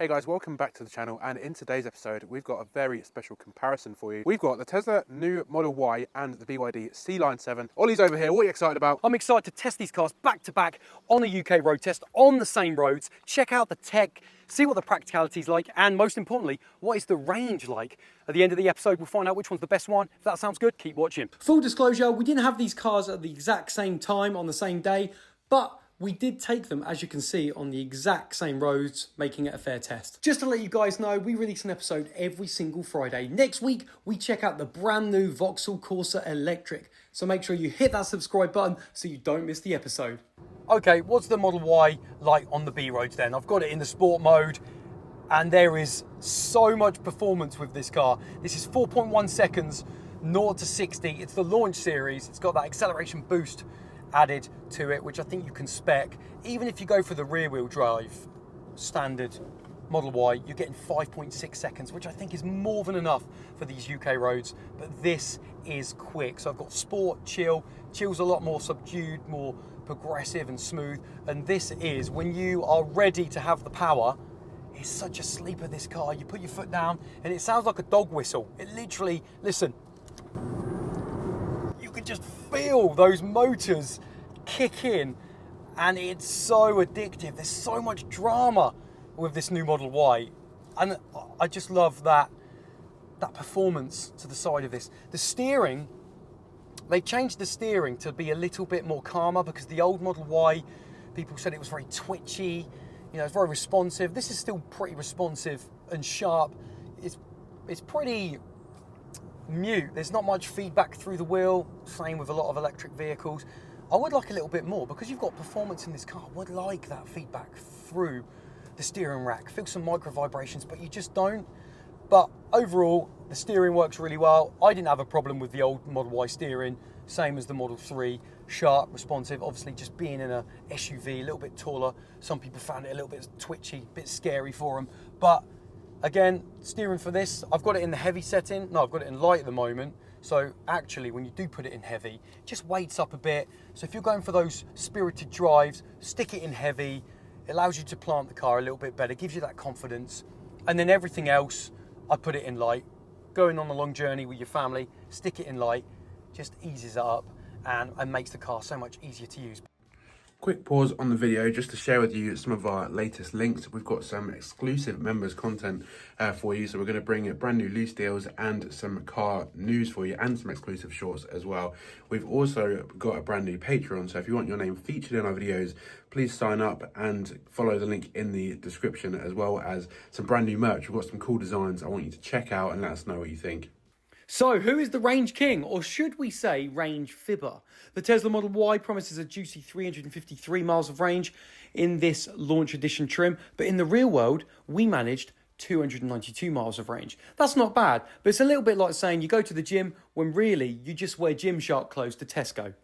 Hey guys, welcome back to the channel, and in today's episode we've got a very special comparison for you. We've got the Tesla new Model Y and the BYD Sealion 7. Ollie's over here, what are you excited about? I'm excited to test these cars back to back on a UK road test on the same roads, check out the tech, see what the practicality is like, and most importantly, what is the range like? At the end of the episode, we'll find out which one's the best one. If that sounds good, keep watching. Full disclosure, we didn't have these cars at the exact same time on the same day, but we did take them, as you can see, on the exact same roads, making it a fair test. Just to let you guys know, we release an episode every single Friday. Next week, we check out the brand new Vauxhall Corsa Electric. So make sure you hit that subscribe button so you don't miss the episode. Okay, what's the Model Y like on the B roads then? I've got it in the sport mode, and there is so much performance with this car. This is 4.1 seconds, 0 to 60. It's the launch series. It's got that acceleration boost added to it, which I think you can spec. Even if you go for the rear wheel drive standard Model Y, you're getting 5.6 seconds, which I think is more than enough for these UK roads, but this is quick. So I've got sport, chill. Chill's a lot more subdued, more progressive and smooth, and this is, when you are ready to have the power, it's such a sleeper, this car. You put your foot down and it sounds like a dog whistle. It literally, listen, you can just feel those motors kick in, and it's so addictive. There's so much drama with this new Model Y, and I just love that performance to the side of this. The steering, they changed the steering to be a little bit more calmer, because the old Model Y, people said it was very twitchy, you know, it's very responsive. This is still pretty responsive and sharp. It's pretty mute. There's not much feedback through the wheel, same with a lot of electric vehicles. I would like a little bit more, because you've got performance in this car. I would like that feedback through the steering rack. Feel some micro vibrations, but you just don't. But overall, the steering works really well. I didn't have a problem with the old Model Y steering, same as the Model 3, sharp, responsive. Obviously, just being in a SUV, a little bit taller, some people found it a little bit twitchy, a bit scary for them. But again, steering for this, I've got it in the heavy setting. No, I've got it in light at the moment. So actually, when you do put it in heavy, it just weights up a bit. So if you're going for those spirited drives, stick it in heavy. It allows you to plant the car a little bit better, gives you that confidence. And then everything else, I put it in light. Going on a long journey with your family, stick it in light, just eases it up and makes the car so much easier to use. Quick pause on the video just to share with you some of our latest links. We've got some exclusive members content for you. So we're going to bring brand new Lease deals and some car news for you, and some exclusive shorts as well. We've also got a brand new Patreon. So if you want your name featured in our videos, please sign up and follow the link in the description, as well as some brand new merch. We've got some cool designs I want you to check out, and let us know what you think. So, who is the range king, or should we say range fibber? The Tesla Model Y promises a juicy 353 miles of range in this launch edition trim, but in the real world, we managed 292 miles of range. That's not bad, but it's a little bit like saying you go to the gym when really you just wear Gymshark clothes to Tesco.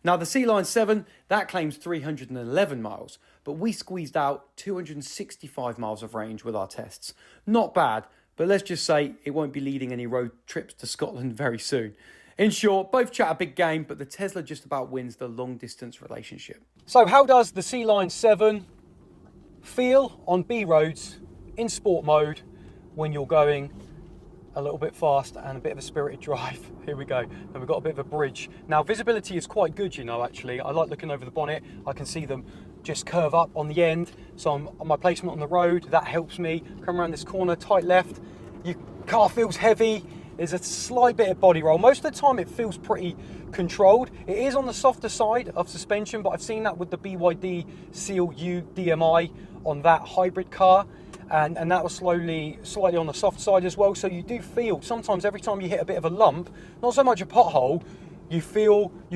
Now, the Sealion 7, that claims 311 miles, but we squeezed out 265 miles of range with our tests. Not bad. But let's just say it won't be leading any road trips to Scotland very soon. In short, both chat a big game, but the Tesla just about wins the long distance relationship. So how does the Sealion 7 feel on B roads in sport mode when you're going a little bit fast and a bit of a spirited drive? Here we go. And we've got a bit of a bridge. Now, visibility is quite good, you know, actually. I like looking over the bonnet. I can see them just curve up on the end. So I'm on my placement on the road, that helps me. Come around this corner, tight left. Your car feels heavy. There's a slight bit of body roll. Most of the time it feels pretty controlled. It is on the softer side of suspension, but I've seen that with the BYD Seal U DMI on that hybrid car. And that was slightly on the soft side as well. So you do feel, sometimes every time you hit a bit of a lump, not so much a pothole, you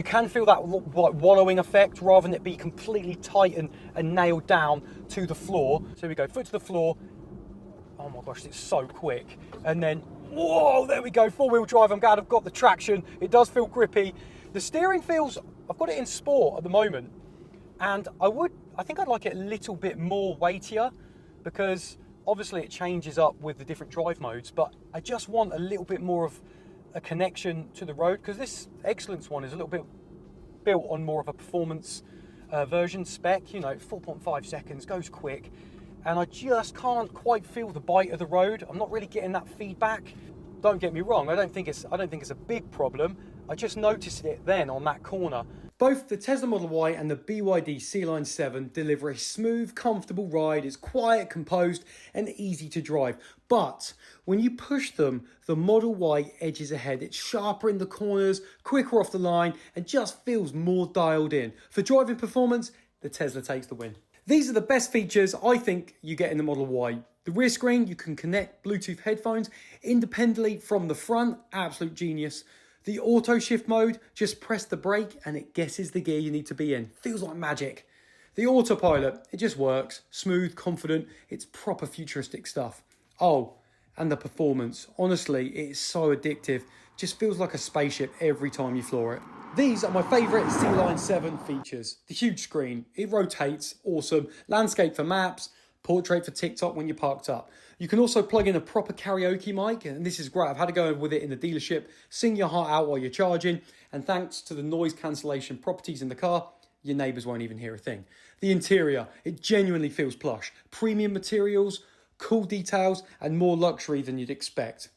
can feel that like wallowing effect, rather than it be completely tight and nailed down to the floor. So here we go, foot to the floor. Oh my gosh, it's so quick. And then, whoa, there we go, four-wheel drive. I'm glad I've got the traction. It does feel grippy. The steering feels, I've got it in sport at the moment, and I think I'd like it a little bit more weightier, because obviously it changes up with the different drive modes, but I just want a little bit more of a connection to the road, because this Excellence one is a little bit built on more of a performance version spec. You know, 4.5 seconds, goes quick, and I just can't quite feel the bite of the road. I'm not really getting that feedback. Don't get me wrong, I don't think it's a big problem. I just noticed it then on that corner. Both the Tesla Model Y and the BYD Sealion 7 deliver a smooth, comfortable ride. It's quiet, composed, and easy to drive. But when you push them, the Model Y edges ahead. It's sharper in the corners, quicker off the line, and just feels more dialed in. For driving performance, the Tesla takes the win. These are the best features I think you get in the Model Y. The rear screen, you can connect Bluetooth headphones independently from the front. Absolute genius. The auto shift mode, just press the brake and it guesses the gear you need to be in. Feels like magic. The autopilot, it just works. Smooth, confident, it's proper futuristic stuff. Oh, and the performance. Honestly, it is so addictive. Just feels like a spaceship every time you floor it. These are my favourite Sealion 7 features. The huge screen, it rotates, awesome. Landscape for maps, portrait for TikTok when you're parked up. You can also plug in a proper karaoke mic, and this is great. I've had to go with it in the dealership. Sing your heart out while you're charging, and thanks to the noise cancellation properties in the car, your neighbours won't even hear a thing. The interior, it genuinely feels plush. Premium materials, cool details, and more luxury than you'd expect.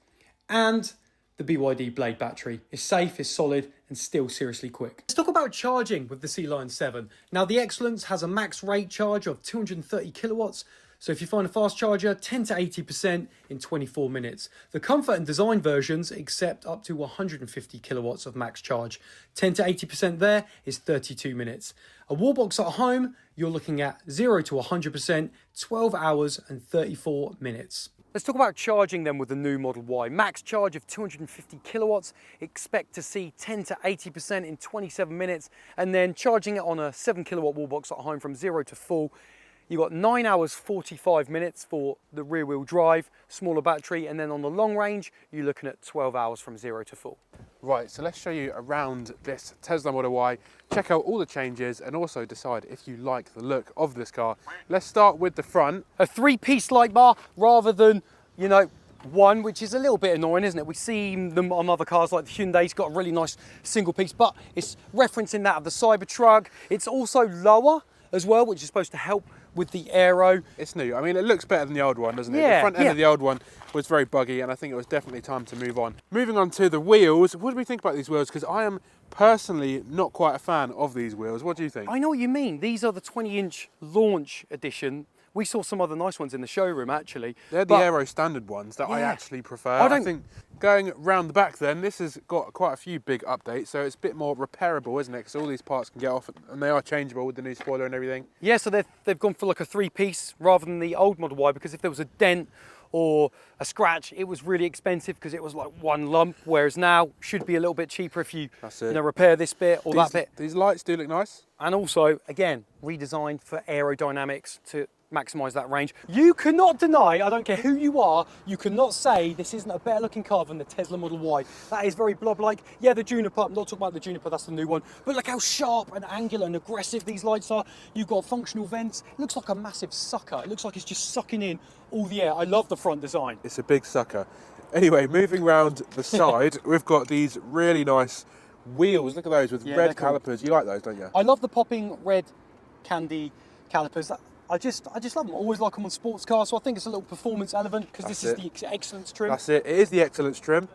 And the BYD Blade battery is safe, is solid, and still seriously quick. Let's talk about charging with the Sealion 7. Now, the Excellence has a max rate charge of 230 kilowatts. So if you find a fast charger, 10 to 80% in 24 minutes. The comfort and design versions accept up to 150 kilowatts of max charge. 10 to 80% there is 32 minutes. A wallbox at home, you're looking at 0 to 100%, 12 hours and 34 minutes. Let's talk about charging then with the new Model Y. Max charge of 250 kilowatts. Expect to see 10 to 80% in 27 minutes. And then charging it on a 7 kilowatt wallbox at home from 0 to full. You've got 9 hours 45 minutes for the rear wheel drive, smaller battery, and then on the long range, you're looking at 12 hours from 0 to full. Right, so let's show you around this Tesla Model Y, check out all the changes and also decide if you like the look of this car. Let's start with the front. A 3-piece light bar rather than, you know, one, which is a little bit annoying, isn't it? We see them on other cars like the Hyundai's got a really nice single piece, but it's referencing that of the Cybertruck. It's also lower as well, which is supposed to help with the aero. It's new. I mean, it looks better than the old one, doesn't it? Yeah, the front end of the old one was very buggy, and I think it was definitely time to move on. Moving on to the wheels, what do we think about these wheels? Because I am personally not quite a fan of these wheels. What do you think? I know what you mean. These are the 20-inch launch edition. We saw some other nice ones in the showroom, actually. They're the Aero standard ones that I actually prefer. I think going round the back then, this has got quite a few big updates, so it's a bit more repairable, isn't it? Because all these parts can get off, and they are changeable with the new spoiler and everything. Yeah, so they've gone for like a 3-piece rather than the old Model Y, because if there was a dent or a scratch, it was really expensive because it was like one lump, whereas now should be a little bit cheaper if you, repair this bit or that bit. These lights do look nice. And also, again, redesigned for aerodynamics to maximise that range. You cannot deny, I don't care who you are, you cannot say this isn't a better looking car than the Tesla Model Y. That is very blob-like. Yeah, the Juniper, I'm not talking about the Juniper, that's the new one, but look how sharp and angular and aggressive these lights are. You've got functional vents. It looks like a massive sucker. It looks like it's just sucking in all the air. I love the front design. It's a big sucker. Anyway, moving round the side, we've got these really nice wheels. Look at those with red calipers. You like those, don't you? I love the popping red candy calipers. I just love them. I always like them on sports cars, so I think it's a little performance element because this is the Excellence trim. That's it. It is the Excellence trim,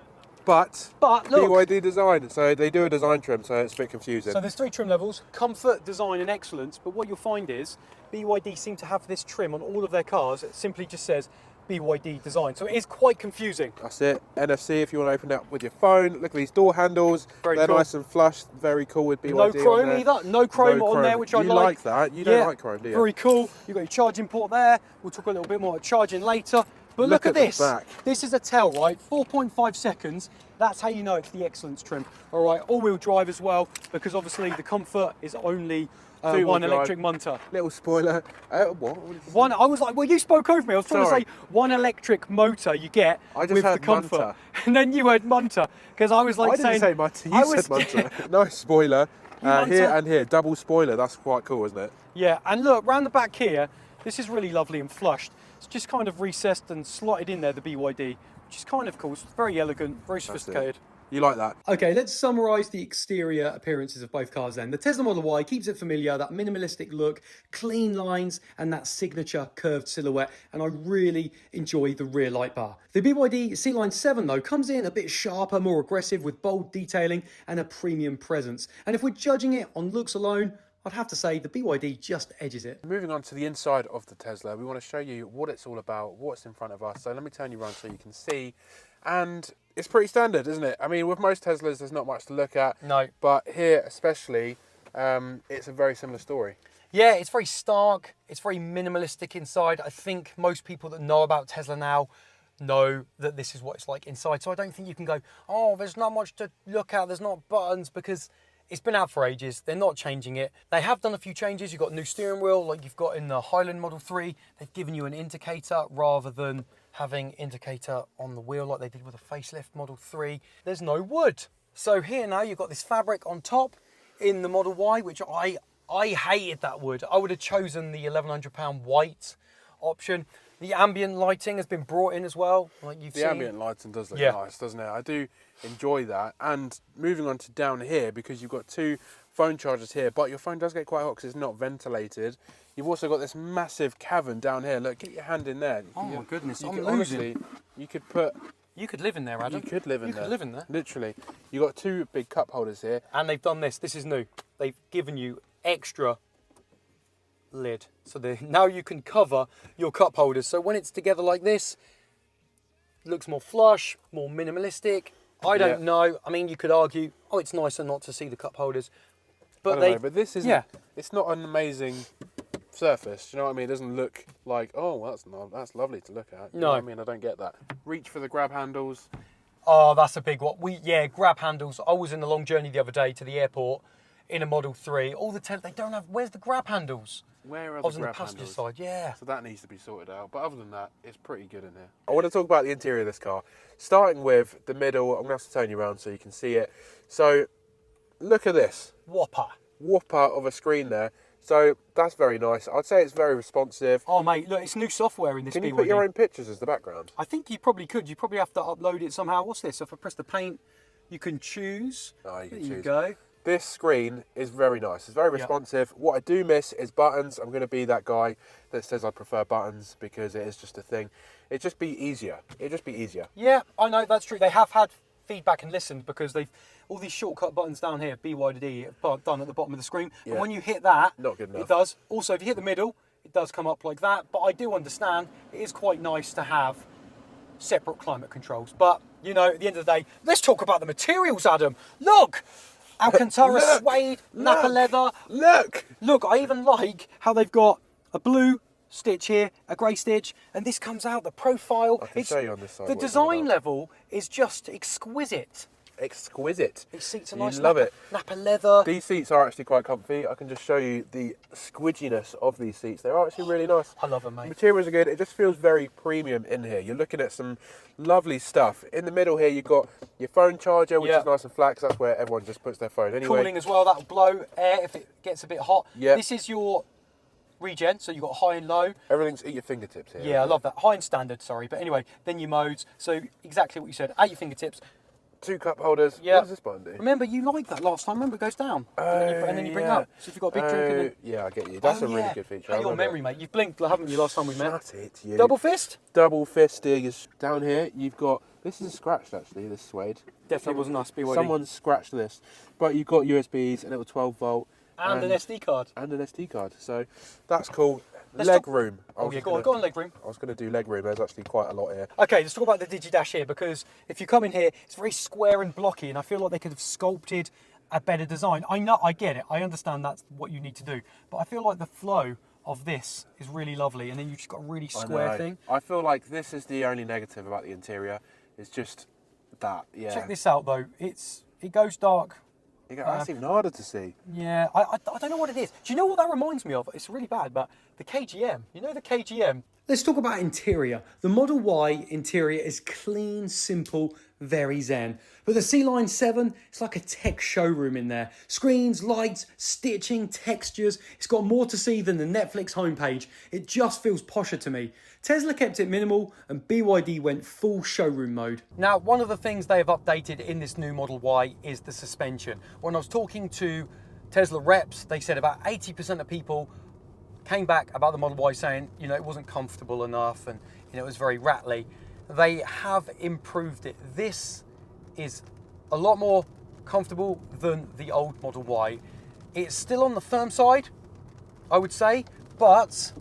but look, BYD design. So they do a design trim, so it's a bit confusing. So there's 3 trim levels: comfort, design, and excellence. But what you'll find is BYD seem to have this trim on all of their cars. It simply just says BYD design, so it is quite confusing. That's it. NFC if you want to open it up with your phone. Look at these door handles. They're nice and flush. Very cool with BYD. No chrome either. No chrome on there, which I like. You like that? You don't like chrome, do you? Very cool. You've got your charging port there. We'll talk a little bit more about charging later. But look at this. This is a tell, right? 4.5 seconds. That's how you know it's the Excellence trim. All right, all-wheel drive as well, because obviously the Comfort is only one electric motor. Little spoiler. What? One. I was like, well, you spoke over me. I was trying to say one electric motor you get with the Comfort, Munter. And then you heard Munter because I was like I didn't say Munter. You said Munter. Nice spoiler. Here and here, double spoiler. That's quite cool, isn't it? Yeah, and look round the back here. This is really lovely and flushed. It's just kind of recessed and slotted in there, the BYD, which is kind of cool. It's very elegant, very sophisticated. You like that? Okay, let's summarise the exterior appearances of both cars then. The Tesla Model Y keeps it familiar, that minimalistic look, clean lines, and that signature curved silhouette, and I really enjoy the rear light bar. The BYD Sealion 7, though, comes in a bit sharper, more aggressive, with bold detailing and a premium presence. And if we're judging it on looks alone, I'd have to say the BYD just edges it. Moving on to the inside of the Tesla, we want to show you what it's all about, what's in front of us. So let me turn you around so you can see. And it's pretty standard, isn't it? I mean, with most Teslas, there's not much to look at. No. But here especially, it's a very similar story. Yeah, it's very stark. It's very minimalistic inside. I think most people that know about Tesla now know that this is what it's like inside. So I don't think you can go, oh, there's not much to look at. There's not buttons, because it's been out for ages. They're not changing it. They have done a few changes. You've got a new steering wheel like you've got in the Highland Model 3. They've given you an indicator rather than having indicator on the wheel like they did with a facelift Model 3. There's no wood. So here now you've got this fabric on top in the Model Y, which I hated that wood. I would have chosen the £1,100 white option. The ambient lighting has been brought in as well, like you've seen. The ambient lighting does look nice, doesn't it? I do enjoy that. And moving on to down here, because you've got two phone chargers here, but your phone does get quite hot because it's not ventilated. You've also got this massive cavern down here. Look, get your hand in there. Oh my goodness, I'm losing. Honestly, you could put... You could live in there, Adam. You could live in there. You could live in there. Literally. You've got two big cup holders here. And they've done this. This is new. They've given you extra lid. So now you can cover your cup holders. So when it's together like this, it looks more flush, more minimalistic. I don't know. I mean, you could argue, oh, it's nicer not to see the cup holders. But but this isn't, it's not an amazing surface. Do you know what I mean? It doesn't look like, oh, that's lovely to look at. You know what I mean? I don't get that. Reach for the grab handles. Oh, that's a big one. Grab handles. I was in a long journey the other day to the airport in a Model 3. All the they don't have. Where's the grab handles? Where are the grab handles? I was on the passenger side. Yeah. So that needs to be sorted out. But other than that, it's pretty good in here. I want to talk about the interior of this car. Starting with the middle, I'm going to have to turn you around so you can see it. So look at this. Whopper of a screen there. So that's very nice. I'd say it's very responsive. Oh, mate, look, it's new software in this BYD. Can you put your own pictures as the background? I think you probably could. You probably have to upload it somehow. What's this? So if I press the paint, you can choose. Oh, you can choose. There you go. This screen is very nice. It's very responsive. What I do miss is buttons. I'm going to be that guy that says I prefer buttons because it is just a thing. It'd just be easier. Yeah, I know, that's true. They have had feedback and listened because they've all these shortcut buttons down here, BYD, done at the bottom of the screen. Yeah. But when you hit that, not good enough. It does. Also, if you hit the middle, it does come up like that. But I do understand it is quite nice to have separate climate controls. But, you know, at the end of the day, let's talk about the materials, Adam. Look! Alcantara suede, Napa leather. Look, I even like how they've got a blue stitch here, a grey stitch, and this comes out, the profile. I can show you on this side. The design level is just exquisite. These seats are nice. Love it. Napa leather. These seats are actually quite comfy. I can just show you the squidginess of these seats. They're actually really nice. I love them, mate. The materials are good. It just feels very premium in here. You're looking at some lovely stuff. In the middle here, you've got your phone charger, which is nice and flat, 'cause that's where everyone just puts their phone anyway. Cooling as well. That'll blow air if it gets a bit hot. Yeah. This is your regen, so you've got high and low. Everything's at your fingertips here. Yeah, I love that. High and standard, sorry. But anyway, then your modes. So exactly what you said, at your fingertips. Two cup holders. Yeah. What does this button do? Remember, you liked that last time. Remember, it goes down. And then you bring it up. So if you've got a big drink in it. Yeah, I get you. That's a really good feature. Hey, your memory, mate. You've blinked, haven't you, last time we met? Shut it, you. Double fist? Double fisting is down here. You've got, this is scratched actually, this suede. Definitely wasn't us, BYD. Someone scratched this. But you've got USBs, a little 12 volt. And an SD card. And an SD card. So that's cool. Leg room. Oh yeah, go on leg room. I was going to do leg room. There's actually quite a lot here. Okay, let's talk about the DigiDash here, because if you come in here, it's very square and blocky, and I feel like they could have sculpted a better design. I know, I get it. I understand that's what you need to do, but I feel like the flow of this is really lovely, and then you've just got a really square thing. I feel like this is the only negative about the interior. It's just that. Yeah. Check this out though. It goes dark. That's even harder to see. Yeah, I don't know what it is. Do you know what that reminds me of? It's really bad, but the KGM. You know the KGM? Let's talk about interior. The Model Y interior is clean, simple, very zen. But the Sealion 7, it's like a tech showroom in there. Screens, lights, stitching, textures. It's got more to see than the Netflix homepage. It just feels posher to me. Tesla kept it minimal and BYD went full showroom mode. Now, one of the things they have updated in this new Model Y is the suspension. When I was talking to Tesla reps, they said about 80% of people came back about the Model Y saying, you know, it wasn't comfortable enough and, you know, it was very rattly. They have improved it. This is a lot more comfortable than the old Model Y. It's still on the firm side, I would say, but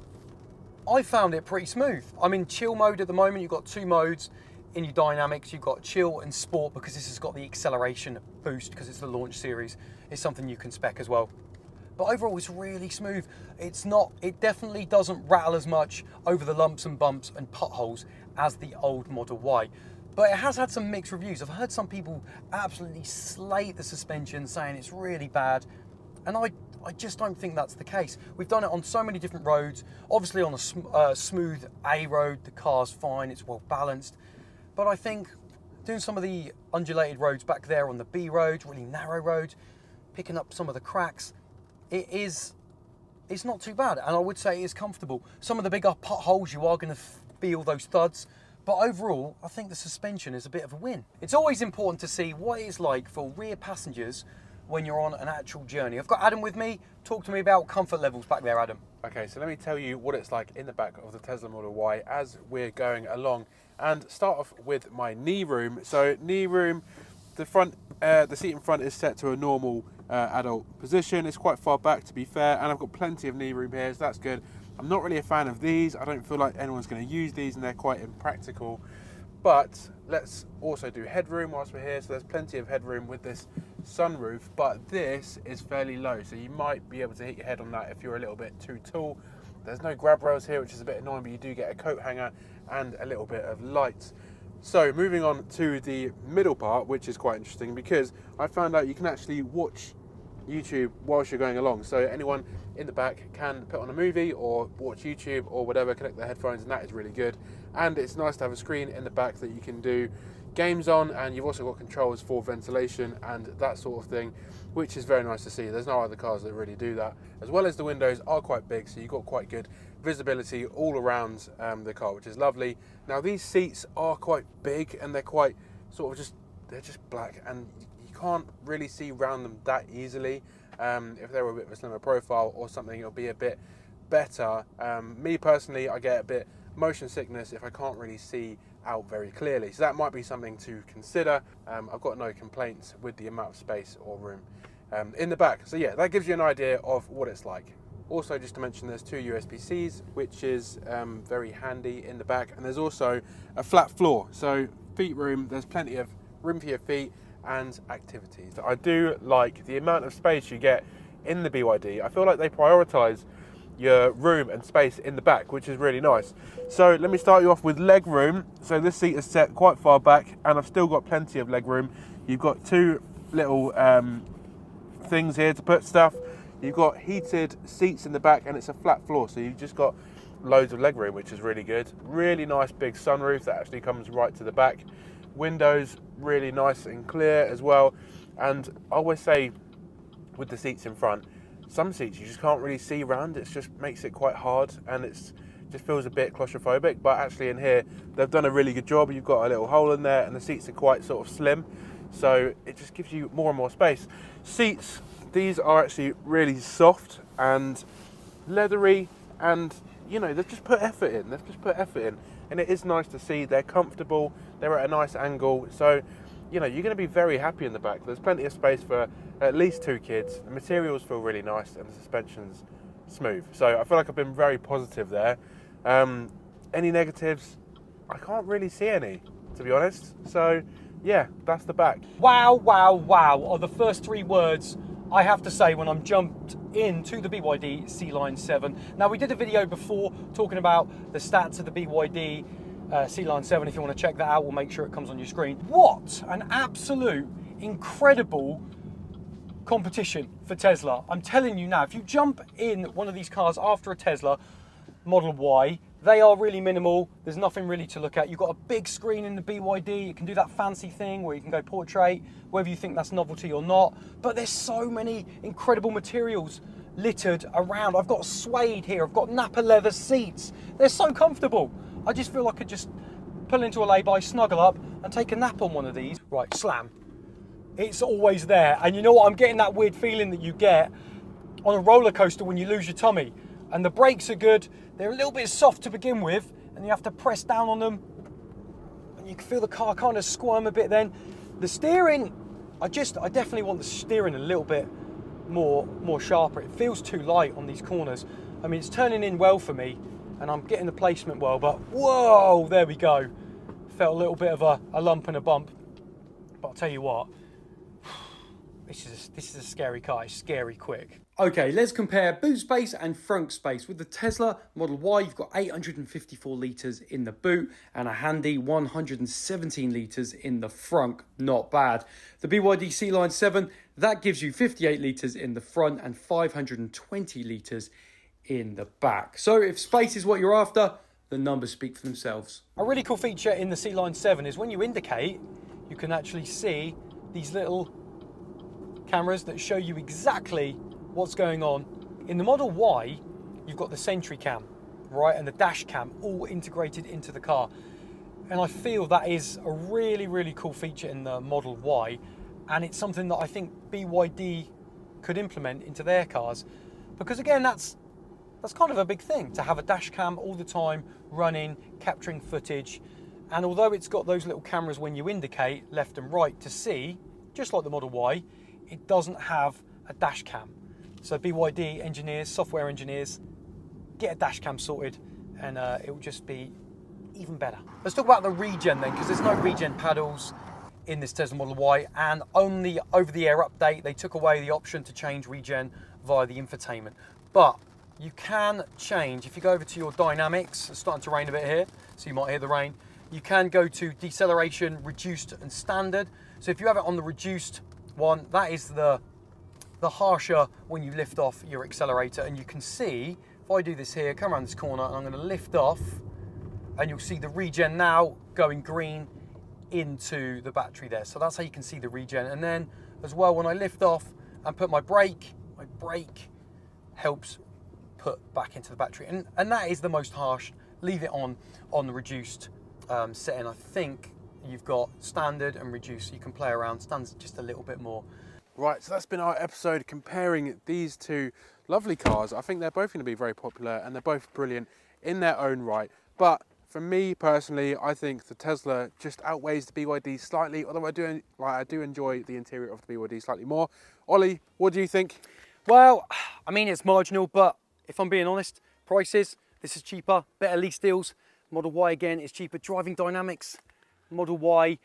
I found it pretty smooth. I'm in chill mode at the moment. You've got two modes in your dynamics. You've got chill and sport because this has got the acceleration boost because it's the launch series. It's something you can spec as well. But overall, it's really smooth. It definitely doesn't rattle as much over the lumps and bumps and potholes as the old Model Y. But it has had some mixed reviews. I've heard some people absolutely slate the suspension, saying it's really bad. And I just don't think that's the case. We've done it on so many different roads. Obviously on a smooth A road, the car's fine, it's well balanced. But I think doing some of the undulated roads back there on the B roads, really narrow roads, picking up some of the cracks, it's not too bad. And I would say it is comfortable. Some of the bigger potholes, you are going to feel those thuds. But overall, I think the suspension is a bit of a win. It's always important to see what it's like for rear passengers when you're on an actual journey. I've got Adam with me. Talk to me about comfort levels back there, Adam. Okay, so let me tell you what it's like in the back of the Tesla Model Y as we're going along, and start off with my knee room. So knee room, the seat in front is set to a normal adult position. It's quite far back, to be fair, and I've got plenty of knee room here, so that's good. I'm not really a fan of these. I don't feel like anyone's going to use these, and they're quite impractical. But let's also do headroom whilst we're here. So there's plenty of headroom with this sunroof, but this is fairly low, so you might be able to hit your head on that if you're a little bit too tall. There's no grab rails here, which is a bit annoying, but you do get a coat hanger and a little bit of light. So moving on to the middle part, which is quite interesting because I found out you can actually watch YouTube whilst you're going along. So anyone in the back can put on a movie or watch YouTube or whatever, connect their headphones, and that is really good. And it's nice to have a screen in the back that you can do games on, and you've also got controls for ventilation and that sort of thing, which is very nice to see. There's no other cars that really do that. As well as the windows are quite big, so you've got quite good visibility all around the car, which is lovely. Now these seats are quite big and they're quite sort of they're just black, and you can't really see around them that easily. If they were a bit of a slimmer profile or something, it'll be a bit better. Me personally, I get a bit motion sickness if I can't really see out very clearly, so that might be something to consider. I've got no complaints with the amount of space or room in the back. So yeah, that gives you an idea of what it's like. Also, just to mention, there's two USB-Cs, which is very handy in the back, and there's also a flat floor, so feet room, there's plenty of room for your feet and activities. I do like the amount of space you get in the BYD. I feel like they prioritise your room and space in the back, which is really nice. So let me start you off with leg room. So this seat is set quite far back, and I've still got plenty of leg room. You've got two little things here to put stuff. You've got heated seats in the back, and it's a flat floor, so you've just got loads of leg room, which is really good. Really nice big sunroof that actually comes right to the back. Windows really nice and clear as well. And I always say with the seats in front, some seats you just can't really see around. It just makes it quite hard, and it's just feels a bit claustrophobic. But actually in here, they've done a really good job. You've got a little hole in there, and the seats are quite sort of slim, so it just gives you more and more space. Seats, these are actually really soft and leathery, and you know, they've just put effort in. And it is nice to see. They're comfortable, they're at a nice angle, so you know, you're going to be very happy in the back. There's plenty of space for at least two kids. The materials feel really nice, and the suspension's smooth. So I feel like I've been very positive there. Any negatives? I can't really see any, to be honest. So yeah, that's the back. Wow, wow, wow are the first three words I have to say when I'm jumped into the BYD Sealion 7. Now, we did a video before talking about the stats of the BYD Sealion 7. If you want to check that out, we'll make sure it comes on your screen. What an absolute incredible competition for Tesla. I'm telling you now, if you jump in one of these cars after a Tesla Model Y, they are really minimal. There's nothing really to look at. You've got a big screen in the BYD. You can do that fancy thing where you can go portrait, whether you think that's novelty or not. But there's so many incredible materials littered around. I've got suede here. I've got Napa leather seats. They're so comfortable. I just feel like I could just pull into a lay-by, snuggle up, and take a nap on one of these. Right, slam. It's always there. And you know what? I'm getting that weird feeling that you get on a roller coaster when you lose your tummy. And the brakes are good. They're a little bit soft to begin with, and you have to press down on them. And you can feel the car kind of squirm a bit then. The steering, I definitely want the steering a little bit more sharper. It feels too light on these corners. I mean, it's turning in well for me, and I'm getting the placement well, but whoa, there we go. Felt a little bit of a lump and a bump. But I'll tell you what, this is a scary car. It's scary quick. Okay, let's compare boot space and front space. With the Tesla Model Y, you've got 854 litres in the boot and a handy 117 litres in the front. Not bad. The BYD Sealion 7, that gives you 58 litres in the front and 520 litres in the back. So if space is what you're after, the numbers speak for themselves. A really cool feature in the Sealion 7 is when you indicate, you can actually see these little cameras that show you exactly what's going on. In the Model Y, you've got the Sentry Cam, right, and the dash cam all integrated into the car. And I feel that is a really, really cool feature in the Model Y, and it's something that I think BYD could implement into their cars, because again, that's kind of a big thing, to have a dash cam all the time running, capturing footage. And although it's got those little cameras when you indicate left and right to see, just like the Model Y, it doesn't have a dash cam. So BYD engineers, software engineers, get a dash cam sorted, and it will just be even better. Let's talk about the regen then, because there's no regen paddles in this Tesla Model Y, and on the over-the-air update, they took away the option to change regen via the infotainment. But you can change, if you go over to your dynamics, it's starting to rain a bit here, so you might hear the rain. You can go to deceleration, reduced and standard. So if you have it on the reduced one, that is the harsher when you lift off your accelerator. And you can see, if I do this here, come around this corner, and I'm going to lift off, and you'll see the regen now going green into the battery there. So that's how you can see the regen. And then as well, when I lift off and put my brake helps put back into the battery. And that is the most harsh. Leave it on the reduced setting. I think you've got standard and reduced, so you can play around. Standard's just a little bit more. Right, so that's been our episode comparing these two lovely cars. I think they're both going to be very popular, and they're both brilliant in their own right. But for me personally, I think the Tesla just outweighs the BYD slightly, although I do enjoy the interior of the BYD slightly more. Ollie, what do you think? Well, I mean, it's marginal, but if I'm being honest, prices, this is cheaper, better lease deals. Model Y again is cheaper. Driving dynamics, Model Y.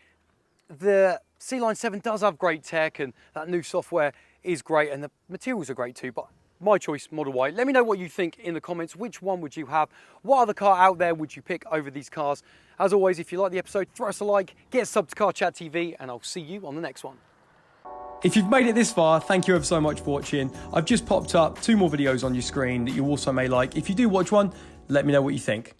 The Sealion 7 does have great tech, and that new software is great, and the materials are great too, but my choice, Model Y. Let me know what you think in the comments. Which one would you have? What other car out there would you pick over these cars? As always, if you like the episode, throw us a like, get a sub to Car Chat TV, and I'll see you on the next one. If you've made it this far, thank you ever so much for watching. I've just popped up 2 more videos on your screen that you also may like. If you do watch one, let me know what you think.